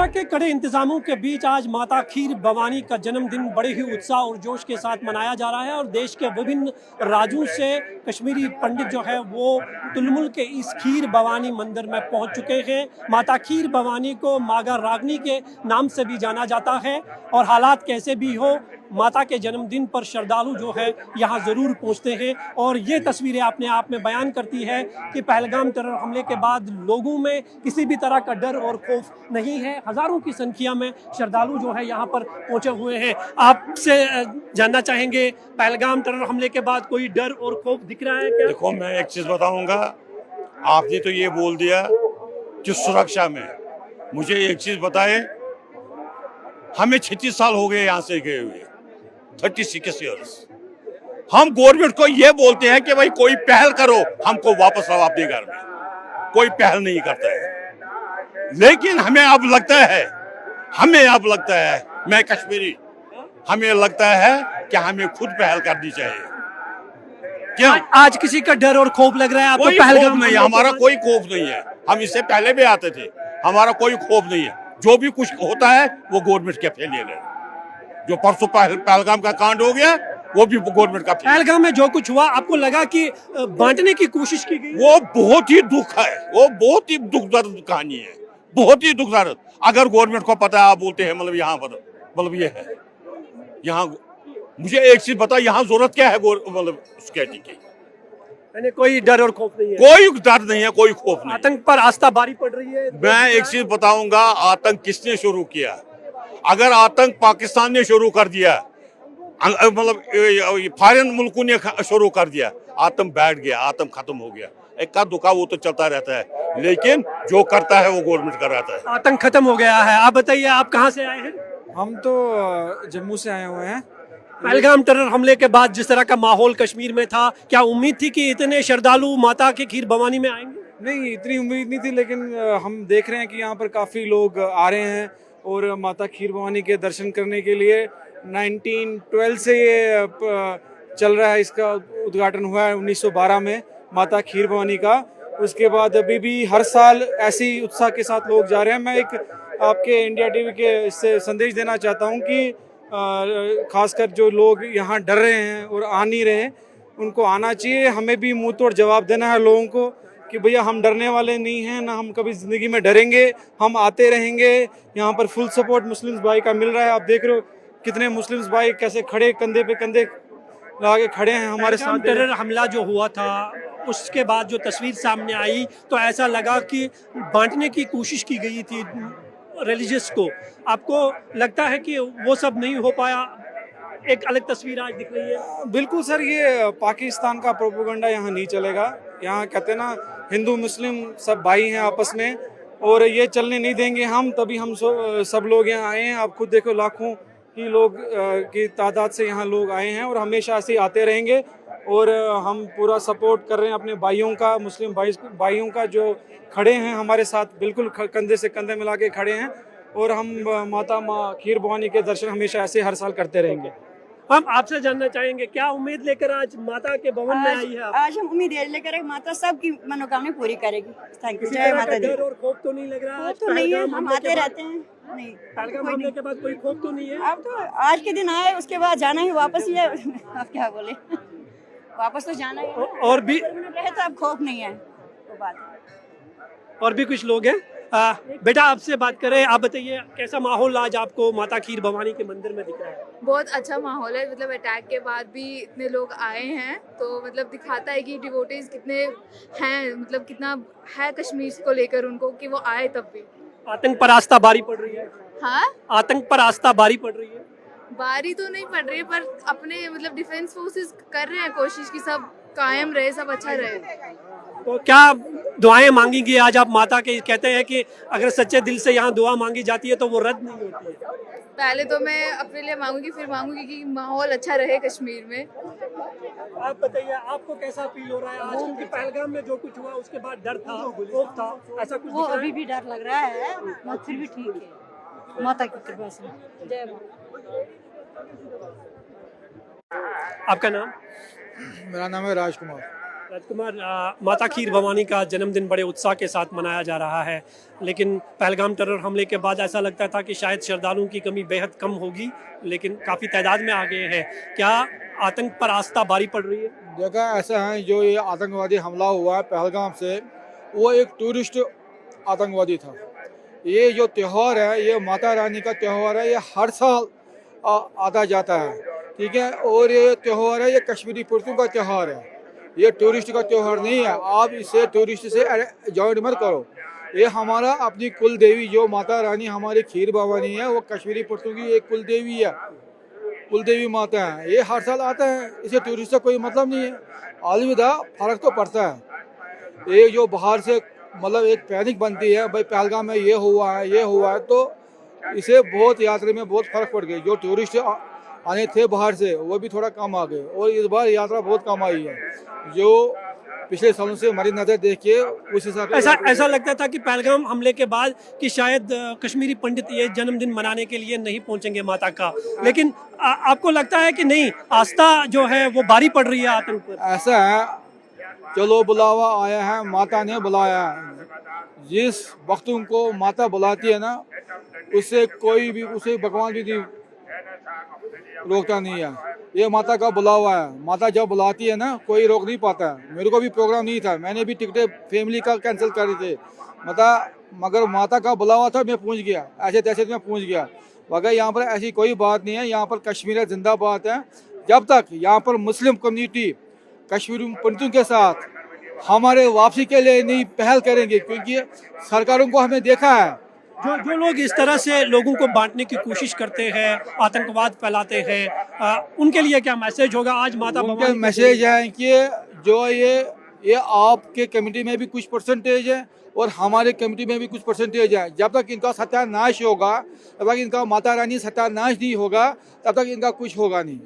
सुरक्षा के कड़े इंतजामों के बीच आज माता खीर भवानी का जन्मदिन बड़े ही उत्साह और जोश के साथ मनाया जा रहा है और देश के विभिन्न राज्यों से कश्मीरी पंडित जो है वो तुलमुल के इस खीर भवानी मंदिर में पहुंच चुके हैं। माता खीर भवानी को मागा रागनी के नाम से भी जाना जाता है और हालात कैसे भी हो माता के जन्मदिन पर श्रद्धालु जो है यहाँ ज़रूर पहुँचते हैं और ये तस्वीरें अपने आप में बयान करती है कि पहलगाम टेरर हमले के बाद लोगों में किसी भी तरह का डर और खौफ नहीं है। हज़ारों की संख्या में श्रद्धालु जो है यहाँ पर पहुँचे हुए हैं। आपसे जानना चाहेंगे पहलगाम टेरर हमले के बाद कोई डर और खौफ दिख रहा है क्या? देखो, मैं एक चीज़ बताऊंगा, आपने तो ये बोल दिया कि सुरक्षा में, मुझे एक चीज़ बताए, हमें 36 साल हो गए यहाँ से गए हुए, 36 ईयर्स। हम गवर्नमेंट को ये बोलते हैं कि भाई कोई पहल करो, हमको वापस लाओ अपने घर में, कोई पहल नहीं करता है। लेकिन हमें अब लगता है मैं कश्मीरी, हमें लगता है कि हमें खुद पहल करनी चाहिए। क्यों? आज किसी का डर और खौफ लग रहा है आपको? कोई खौफ नहीं है, हमारा कोई खौफ नहीं है। हम इससे पहले भी आते थे, हमारा कोई खौफ नहीं है। जो भी कुछ होता है वो गवर्नमेंट के फेलियर है। जो परसों पहलगाम का कांड हो गया वो भी गवर्नमेंट का फेलियर। पहलगाम में जो कुछ हुआ आपको लगा कि बांटने की कोशिश की गई? वो बहुत ही दुख है, वो बहुत ही दुखदर्द कहानी है, बहुत ही दुखदर्द। अगर गवर्नमेंट को पता है, आप बोलते हैं मतलब यहाँ पर मतलब ये है, यहाँ मुझे एक चीज बता, यहाँ जरूरत क्या है मतलब सिक्योरिटी की? मैंने कोई डर और खौफ नहीं है, कोई डर नहीं है, कोई खौफ नहीं। आतंक पर आस्था भारी पड़ रही है। मैं एक चीज बताऊंगा, आतंक किसने शुरू किया? अगर आतंक पाकिस्तान ने शुरू कर दिया, मतलब फॉरेन मुल्कों ने शुरू कर दिया, आतंक बैठ गया, आतंक खत्म हो गया। इक्का दुक्का वो तो चलता रहता है, लेकिन जो करता है वो गवर्नमेंट कर रहता है। आतंक खत्म हो गया है। आप बताइए, आप कहाँ से आए हैं? हम तो जम्मू से आए हुए हैं। पहलगाम टेरर हमले के बाद जिस तरह का माहौल कश्मीर में था, क्या उम्मीद थी कि इतने श्रद्धालु माता के खीर भवानी में आएंगे? नहीं, इतनी उम्मीद नहीं थी, लेकिन हम देख रहे हैं कि यहाँ पर काफ़ी लोग आ रहे हैं और माता खीर भवानी के दर्शन करने के लिए 1912 से ये चल रहा है। इसका उद्घाटन हुआ है 1912 में माता खीर भवानी का। उसके बाद अभी भी हर साल ऐसी उत्साह के साथ लोग जा रहे हैं। मैं एक आपके इंडिया टीवी के इससे संदेश देना चाहता हूँ कि खासकर जो लोग यहाँ डर रहे हैं और आ नहीं रहे हैं, उनको आना चाहिए। हमें भी मुंह तोड़ जवाब देना है लोगों को कि भैया हम डरने वाले नहीं हैं, ना हम कभी ज़िंदगी में डरेंगे, हम आते रहेंगे। यहाँ पर फुल सपोर्ट मुस्लिम्स भाई का मिल रहा है। आप देख रहे हो कितने मुस्लिम्स भाई कैसे खड़े, कंधे पे कंधे लगा के खड़े हैं हमारे साथ। टेरर हमला जो हुआ था उसके बाद जो तस्वीर सामने आई तो ऐसा लगा कि बांटने की कोशिश की गई थी रिलीजियस को। आपको लगता है कि वो सब नहीं हो पाया? एक अलग तस्वीर आज दिख रही है। बिल्कुल सर, ये पाकिस्तान का प्रोपेगेंडा यहाँ नहीं चलेगा। यहाँ कहते हैं ना, हिंदू मुस्लिम सब भाई हैं आपस में, और ये चलने नहीं देंगे हम। तभी हम सब लोग यहाँ आए हैं। आप खुद देखो, लाखों की लोग की तादाद से यहाँ लोग आए हैं और हमेशा ऐसे ही आते रहेंगे। और हम पूरा सपोर्ट कर रहे हैं अपने भाइयों का, मुस्लिम भाइयों का जो खड़े हैं हमारे साथ, बिल्कुल कंधे से कंधे मिला के खड़े हैं। और हम माता खीर भवानी के दर्शन हमेशा ऐसे हर साल करते रहेंगे। हम आपसे जानना चाहेंगे, क्या उम्मीद लेकर आज माता के भवन में आई है? आज हम उम्मीद लेकर माता सबकी मनोकामना पूरी करेगी। Thank you. किसी जय तरह का माता दी। डर और खौफ तो नहीं लग रहा? आज तो नहीं है, पहलगाम हम हमले आते के रहते हैं। नहीं, पहलगाम हमले के बाद कोई खौफ तो नहीं है? अब तो आज के दिन आए, उसके बाद जाना ही वापस ही है। अब क्या बोले, वापस तो जाना ही है। और भी रहे तो अब खौफ नहीं है, वो बात है। और भी कुछ लोग हैं। बेटा, आपसे बात करें, आप बताइए कैसा माहौल आज आपको माता खीर भवानी के मंदिर में दिख रहा है? बहुत अच्छा माहौल है। मतलब अटैक के बाद भी इतने लोग आए हैं तो मतलब दिखाता है कि डिवोटीज कितने हैं, मतलब कितना है कश्मीर को लेकर उनको कि वो आए तब भी। आतंक पर आस्था भारी पड़ रही है? हाँ, आतंक पर आस्था भारी पड़ रही है? बारी तो नहीं पड़ रही है, पर अपने मतलब डिफेंस फोर्सेस कर रहे हैं कोशिश कि सब कायम रहे, सब अच्छा रहे। तो क्या दुआएं मांगी गई आज आप माता के? कहते हैं कि अगर सच्चे दिल से यहाँ दुआ मांगी जाती है तो वो रद्द नहीं होती है। पहले तो मैं अपने लिए मांगूंगी, फिर मांगूंगी कि माहौल अच्छा रहे कश्मीर में। आप बताइए, आपको कैसा फील हो रहा है आज? क्योंकि पहलगाम में जो कुछ हुआ उसके बाद डर था, खौफ था, ऐसा कुछ वो दिख रहा है? अभी भी डर लग रहा है, मगर फिर भी ठीक है माता की कृपा से। जय माता। आपका नाम? मेरा नाम है राजकुमार। राजकुमार, माता खीर भवानी का जन्मदिन बड़े उत्साह के साथ मनाया जा रहा है, लेकिन पहलगाम टेरर हमले के बाद ऐसा लगता था कि शायद श्रद्धालुओं की कमी बेहद कम होगी, लेकिन काफ़ी तादाद में आ गए हैं। क्या आतंक पर आस्था भारी पड़ रही है? देखा ऐसा है, जो ये आतंकवादी हमला हुआ है पहलगाम से, वो एक टूरिस्ट आतंकवादी था। ये जो त्यौहार है, ये माता रानी का त्यौहार है, ये हर साल आता जाता है, ठीक है। और ये त्यौहार है, ये कश्मीरी पुरतों का त्यौहार है, ये टूरिस्ट का त्यौहार नहीं है। आप इसे टूरिस्ट से जॉइंट मत करो। ये हमारा अपनी कुल देवी जो माता रानी हमारी खीर भवानी है, वो कश्मीरी पुरतों की एक कुल देवी है, कुल देवी माता है। ये हर साल आता है, इसे टूरिस्ट से कोई मतलब नहीं है। अलविदा, फर्क तो पड़ता है। ये जो बाहर से मतलब एक पैनिक बनती है, भाई पहलगाम में ये हुआ है, ये हुआ है, तो इसे बहुत यात्रा में बहुत फर्क पड़ गई। जो टूरिस्ट आने थे बाहर से, वो भी थोड़ा कम आ गए, और इस बार यात्रा बहुत कम आई है। जो पिछले सालों से हमारी नजर देख के उस हिसाब से ऐसा लगता था कि पहलगाम हमले के बाद कि शायद कश्मीरी पंडित ये जन्मदिन मनाने के लिए नहीं पहुंचेंगे माता का, लेकिन आपको लगता है कि नहीं, आस्था जो है वो भारी पड़ रही है आतंक पर? ऐसा है, चलो बुलावा आया है, माता ने बुलाया है। जिस वक्त उनको माता बुलाती है ना, उससे कोई भी, उसे भगवान भी नहीं रोकता नहीं है। ये माता का बुलावा है, माता जब बुलाती है ना, कोई रोक नहीं पाता है। मेरे को भी प्रोग्राम नहीं था, मैंने भी टिकटें फैमिली का कैंसिल कर थे, मगर माता का बुलावा था, मैं पहुंच गया, ऐसे तैसे मैं पहुंच गया। मगर यहाँ पर ऐसी कोई बात नहीं है, यहाँ पर कश्मीर जिंदाबाद है। जब तक यहाँ पर मुस्लिम कम्युनिटी कश्मीरी पंडितों के साथ हमारे वापसी के लिए नहीं पहल करेंगे, क्योंकि सरकारों को हमें देखा है, जो लोग इस तरह से लोगों को बांटने की कोशिश करते हैं, आतंकवाद फैलाते हैं, उनके लिए क्या मैसेज होगा आज माता उनके भवानी? मैसेज है कि जो ये आपके कमेटी में भी कुछ परसेंटेज है और हमारे कमेटी में भी कुछ परसेंटेज है। जब तक इनका सत्यानाश होगा, तब तक इनका माता रानी सत्यानाश नहीं होगा, तब तक इनका कुछ होगा नहीं।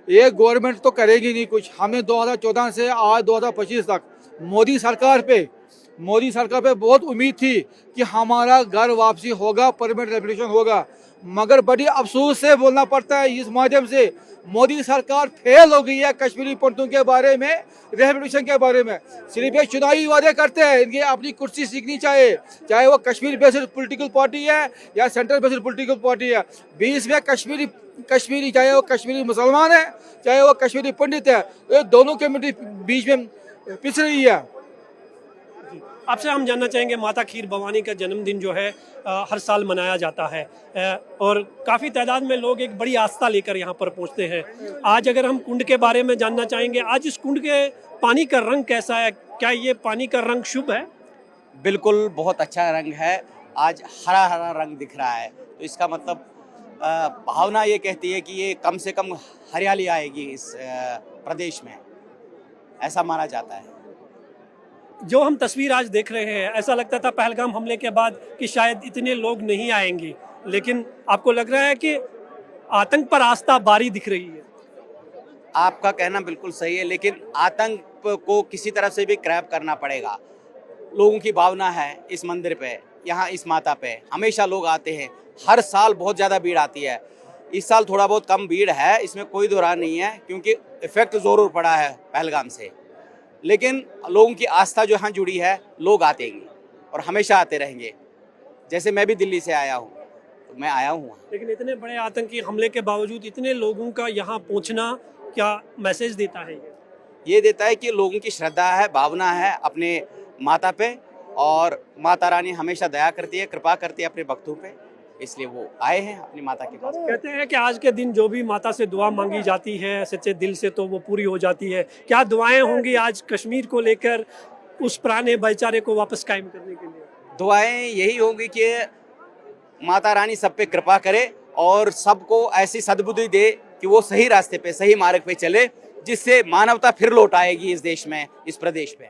ये गवर्नमेंट तो करेगी नहीं कुछ। हमें 2014 से आज 2025 तक मोदी सरकार पे बहुत उम्मीद थी कि हमारा घर वापसी होगा, परमानेंट रेवोल्यूशन होगा, मगर बड़ी अफसोस से बोलना पड़ता है इस माध्यम से, मोदी सरकार फेल हो गई है कश्मीरी पंडितों के बारे में, रेवोल्यूशन के बारे में। सिर्फ ये चुनावी वादे करते हैं, इनकी अपनी कुर्सी सीखनी चाहिए, चाहे वो कश्मीर बेस्ड पॉलिटिकल पार्टी है या सेंट्रल बेस्ड पॉलिटिकल पार्टी है। बीच में कश्मीरी चाहे वो कश्मीरी मुसलमान है, चाहे वो कश्मीरी पंडित है, ये दोनों कम्युनिटी बीच में पिस रही है। आपसे हम जानना चाहेंगे, माता खीर भवानी का जन्मदिन जो है हर साल मनाया जाता है, और काफ़ी तादाद में लोग एक बड़ी आस्था लेकर यहाँ पर पहुँचते हैं। आज अगर हम कुंड के बारे में जानना चाहेंगे, आज इस कुंड के पानी का रंग कैसा है? क्या ये पानी का रंग शुभ है? बिल्कुल, बहुत अच्छा रंग है। आज हरा हरा रंग दिख रहा है, तो इसका मतलब भावना ये कहती है कि ये कम से कम हरियाली आएगी इस प्रदेश में, ऐसा माना जाता है। जो हम तस्वीर आज देख रहे हैं, ऐसा लगता था पहलगाम हमले के बाद कि शायद इतने लोग नहीं आएंगे, लेकिन आपको लग रहा है कि आतंक पर आस्था भारी दिख रही है? आपका कहना बिल्कुल सही है, लेकिन आतंक को किसी तरह से भी क्रैप करना पड़ेगा। लोगों की भावना है इस मंदिर पे, यहाँ इस माता पे हमेशा लोग आते हैं, हर साल बहुत ज़्यादा भीड़ आती है। इस साल थोड़ा बहुत कम भीड़ है, इसमें कोई दो राय नहीं है, क्योंकि इफेक्ट ज़रूर पड़ा है पहलगाम से, लेकिन लोगों की आस्था जो यहाँ जुड़ी है, लोग आते हैं और हमेशा आते रहेंगे। जैसे मैं भी दिल्ली से आया हूँ, तो मैं आया हूँ। लेकिन इतने बड़े आतंकी हमले के बावजूद इतने लोगों का यहाँ पहुँचना क्या मैसेज देता है? ये देता है कि लोगों की श्रद्धा है, भावना है अपने माता पे, और माता रानी हमेशा दया करती है, कृपा करती है अपने भक्तों पे, इसलिए वो आए हैं अपनी माता के पास। कहते हैं कि आज के दिन जो भी माता से दुआ मांगी जाती है सच्चे दिल से, तो वो पूरी हो जाती है। क्या दुआएं होंगी आज कश्मीर को लेकर, उस पुराने भाईचारे को वापस कायम करने के लिए? दुआएं यही होंगी कि माता रानी सब पे कृपा करे और सबको ऐसी सद्बुद्धि दे कि वो सही रास्ते पे, सही मार्ग पे चले, जिससे मानवता फिर लौट आएगी इस देश में, इस प्रदेश में।